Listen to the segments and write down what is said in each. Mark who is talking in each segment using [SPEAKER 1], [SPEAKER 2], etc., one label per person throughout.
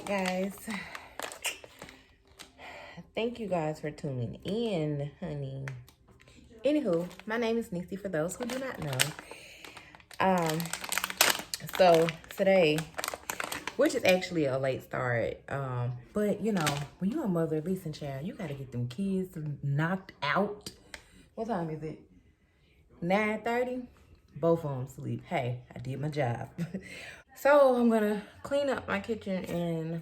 [SPEAKER 1] Guys, thank you guys for tuning in, honey. Anywho, my name is Nisi for those who do not know. So today, which is actually a late start, but you know, when you're a mother, listen, child, you gotta get them kids knocked out. What time is it? 9:30. Both of them sleep. Hey, I did my job. So I'm gonna clean up my kitchen and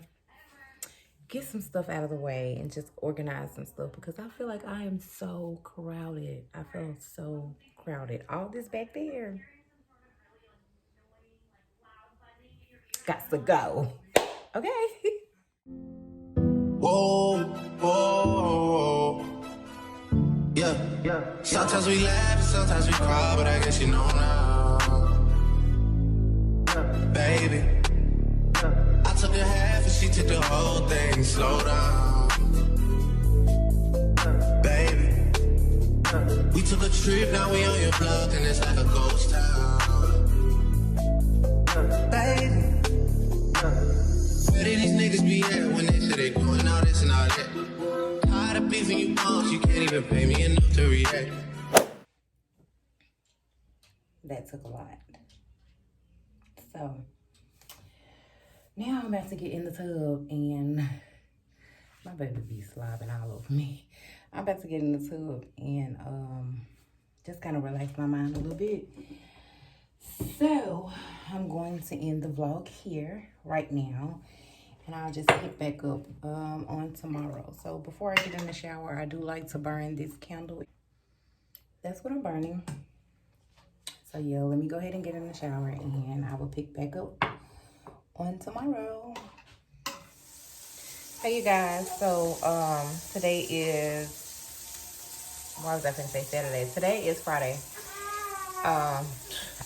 [SPEAKER 1] get some stuff out of the way and just organize some stuff because I feel like I am so crowded. I feel so crowded. All this back there got to go. Okay.
[SPEAKER 2] Whoa, whoa, yeah. Sometimes we laugh and sometimes we cry, but I guess you know now, baby. I took a half and she took the whole thing. Slow down, baby. We took a trip, now we on your block and it's like a ghost town, baby. Where did these niggas be at when they say they doing all this and all that? Tired of beefing you punks, you can't even pay me enough to react.
[SPEAKER 1] That took a lot. So now I'm about to get in the tub and my baby be slobbing all over me. I'm about to get in the tub and just kind of relax my mind a little bit. So I'm going to end the vlog here right now. And I'll just pick back up on tomorrow. So before I get in the shower, I do like to burn this candle. That's what I'm burning. So yeah, let me go ahead and get in the shower and I will pick back up on tomorrow. Hey you guys, so today is, why was I going to say Saturday? Today is Friday.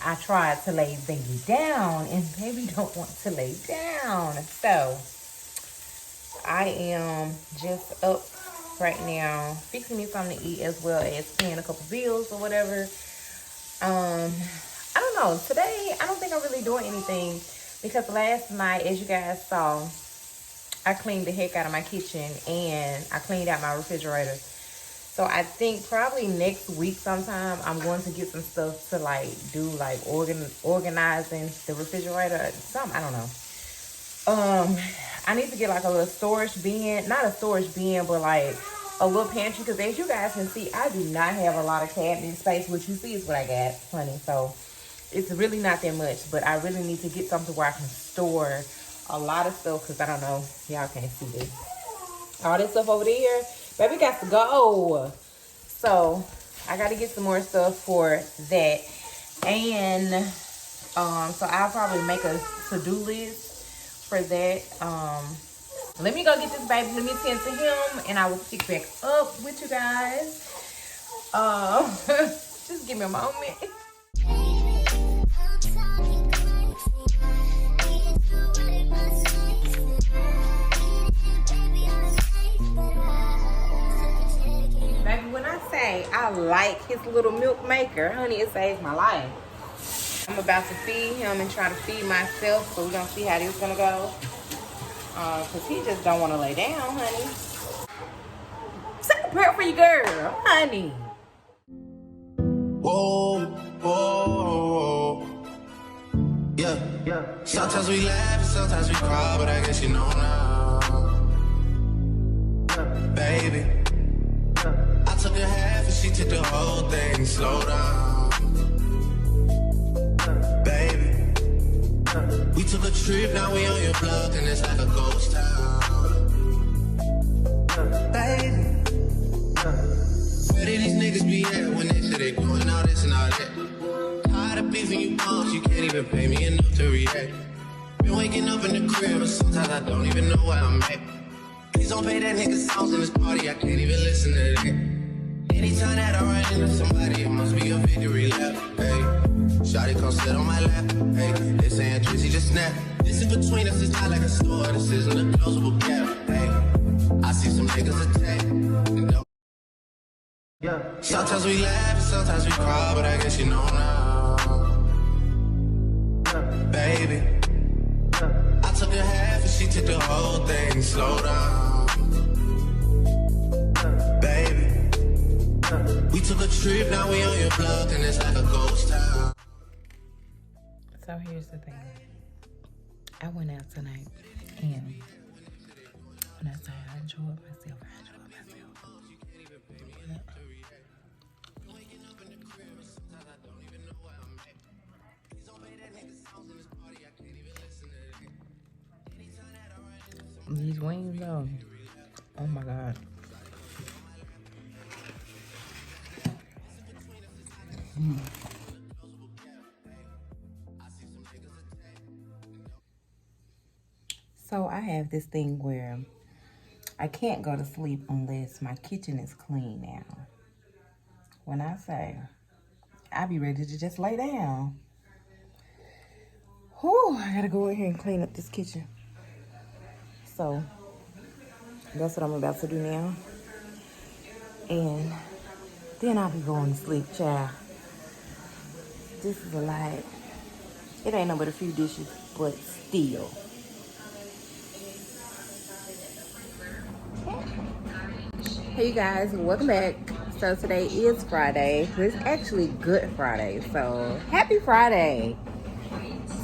[SPEAKER 1] I tried to lay baby down and baby don't want to lay down. So I am just up right now fixing me something to eat as well as paying a couple bills or whatever. I don't know. Today, I don't think I'm really doing anything because last night, as you guys saw, I cleaned the heck out of my kitchen and I cleaned out my refrigerator. So I think probably next week sometime I'm going to get some stuff to like do like organizing the refrigerator. Something, I don't know. I need to get like a little storage bin, not a storage bin, but like a little pantry. Because as you guys can see, I do not have a lot of cabinet space. What you see is what I got, honey. So it's really not that much, but I really need to get something where I can store a lot of stuff. Because I don't know, y'all can't see this. All this stuff over there, baby, got to go. So I got to get some more stuff for that. And so I'll probably make a to-do list for that. Let me go get this baby. Let me tend to him and I will pick back up with you guys. Just give me a moment. Baby, when I say I like his little milk maker, honey, it saves my life. I'm about to feed him and try to feed myself, so we're gonna see how this is gonna go. Cause he just don't want to lay down, honey. Take a prayer for your girl, honey.
[SPEAKER 2] Whoa, whoa, yeah. Sometimes we laugh and sometimes we cry, but I guess you know now, baby. I took a half and she took the whole thing. Slow down, baby. We took a trip, now we on your block and it's like a ghost town, baby. Where did these niggas be at when they say they doing all this and all that? Tired of beefing you punks, you can't even pay me enough to react. Been waking up in the crib and sometimes I don't even know where I'm at. Please don't pay that nigga songs in this party, I can't even listen to that. Anytime that I run into somebody, it must be a victory lap. Hey, shawty come sit on my lap. Hey, they saying Drizzy just snap. This in between us, it's not like a store. This isn't a closable gap. Hey, I see some niggas attack. Yeah. Sometimes we laugh and sometimes we cry, but I guess you know now, baby. I took a half and she took the whole thing. Slow down, baby. We took a trip, now we on your block, and it's like a ghost town.
[SPEAKER 1] So here's the thing. I went out tonight, and when I say I enjoyed myself, I enjoyed myself. These wings though, oh my God. So I have this thing where I can't go to sleep unless my kitchen is clean now. When I say I be ready to just lay down. Whew, I gotta go in here and clean up this kitchen. So that's what I'm about to do now. And then I'll be going to sleep, child. This is a lot. It ain't no but a few dishes, but still. Hey you guys, welcome back. So today is Friday. It's actually Good Friday, so happy Friday.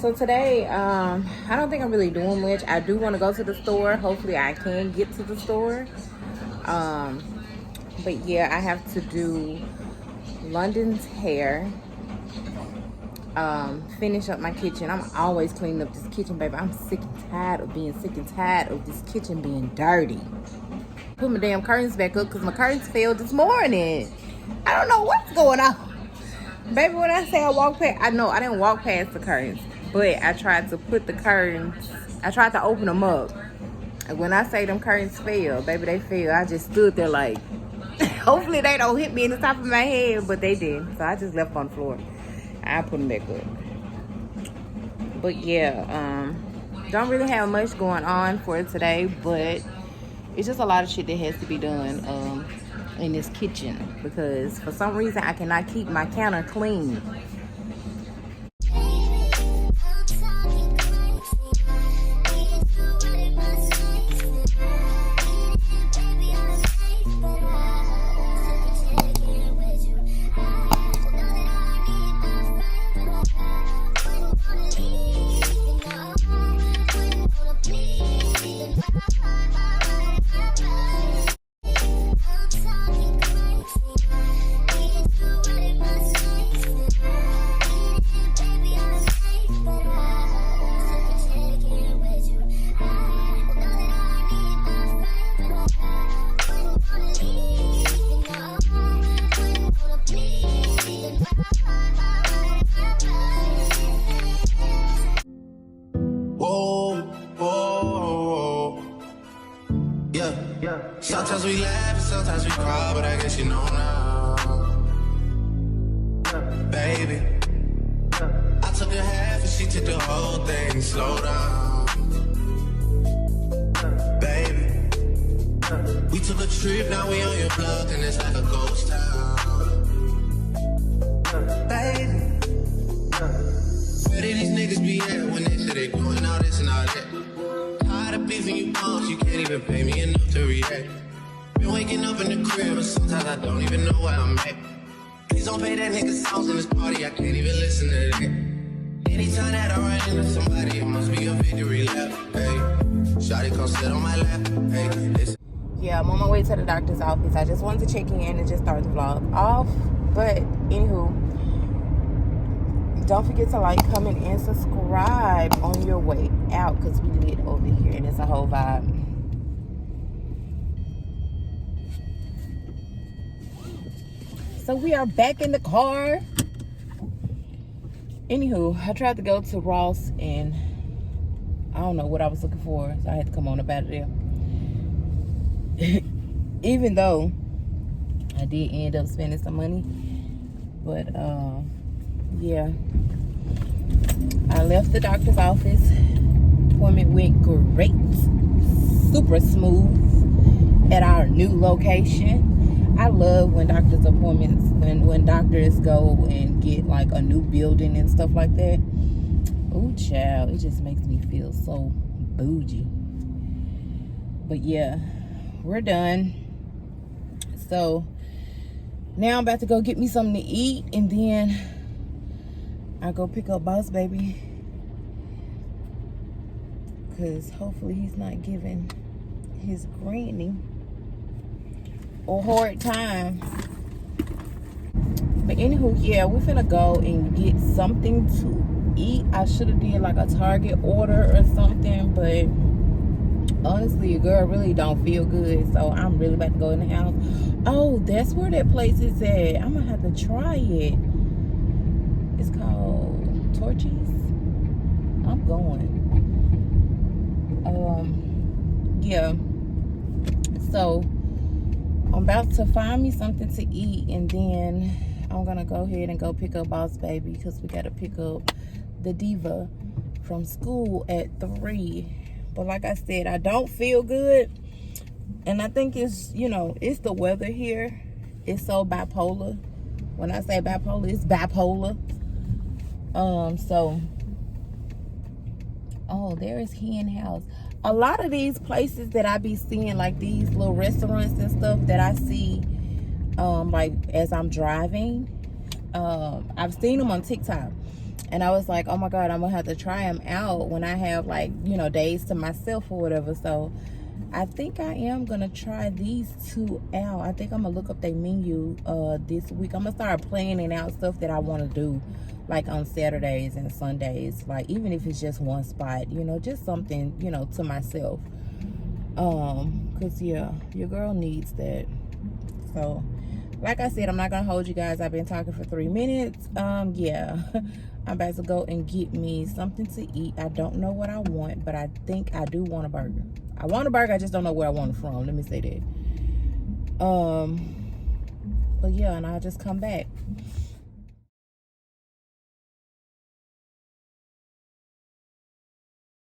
[SPEAKER 1] So today, I don't think I'm really doing much. I do want to go to the store. Hopefully I can get to the store. But yeah, I have to do London's hair. Finish up my kitchen. I'm always cleaning up this kitchen, baby. I'm sick and tired of being sick and tired of this kitchen being dirty. Put my damn curtains back up because my curtains failed this morning. I don't know what's going on. Baby, when I say I walk past, I know I didn't walk past the curtains, but I tried to put the curtains, I tried to open them up. And when I say them curtains fell, baby, they fell. I just stood there like, hopefully they don't hit me in the top of my head, but they did. So I just left on the floor. I put them back up. But yeah, don't really have much going on for today, but it's just a lot of shit that has to be done in this kitchen because for some reason I cannot keep my counter clean.
[SPEAKER 2] Sometimes we laugh and sometimes we cry, but I guess you know now, baby. I took a half and she took the whole thing. Slow down, baby. We took a trip, now we on your block, and it's like a ghost town, baby. Where did these niggas be at when they say they doing all this and all that? Tired of beefing you punks, you can't even pay me enough to react. Been waking up in the crib, and sometimes I don't even know where I'm at. Please don't pay that nigga songs in this party, I can't even listen to that. Anytime that I run into somebody, it must be a victory lap. Hey, shawty come sit on my lap. Hey, listen.
[SPEAKER 1] Yeah, I'm on my way to the doctor's office. I just wanted to check in and just start the vlog off. But anywho, don't forget to like, comment, and subscribe on your way out because we lit over here and it's a whole vibe. So we are back in the car. Anywho, I tried to go to Ross and I don't know what I was looking for, so I had to come on up out of there. Even though I did end up spending some money, but yeah, I left the doctor's office. Appointment went great, super smooth at our new location. I love when doctor's appointments, when doctors go and get like a new building and stuff like that. Oh child, it just makes me feel so bougie. But yeah, we're done. So now I'm about to go get me something to eat, and then I go pick up Boss Baby, because hopefully he's not giving his granny a hard time. But anywho, yeah, we're finna go and get something to eat. I should have did like a Target order or something, but honestly, your girl really don't feel good, so I'm really about to go in the house. Oh, that's where that place is at. I'm gonna have to try it. It's called Torchy's. I'm going. Yeah. So I'm about to find me something to eat, and then I'm gonna go ahead and go pick up Boss Baby, because we gotta pick up the diva from school at 3. But like I said, I don't feel good, and I think it's, you know, it's the weather here. It's so bipolar. When I say bipolar, it's bipolar. So, oh, there is Hen House. A lot of these places that I be seeing, like these little restaurants and stuff that I see, like as I'm driving, I've seen them on TikTok, and I was like, oh my god, I'm gonna have to try them out when I have, like, you know, days to myself or whatever. So I think I am gonna try these 2 out. I think I'm gonna look up their menu this week. I'm gonna start planning out stuff that I want to do, like on Saturdays and Sundays, like even if it's just one spot, you know, just something, you know, to myself. Cause yeah, your girl needs that. So like I said, I'm not gonna hold you guys. I've been talking for 3 minutes. Yeah. I'm about to go and get me something to eat. I don't know what I want, but I think I do want a burger. I want a burger, I just don't know where I want it from. Let me say that. But yeah, and I'll just come back.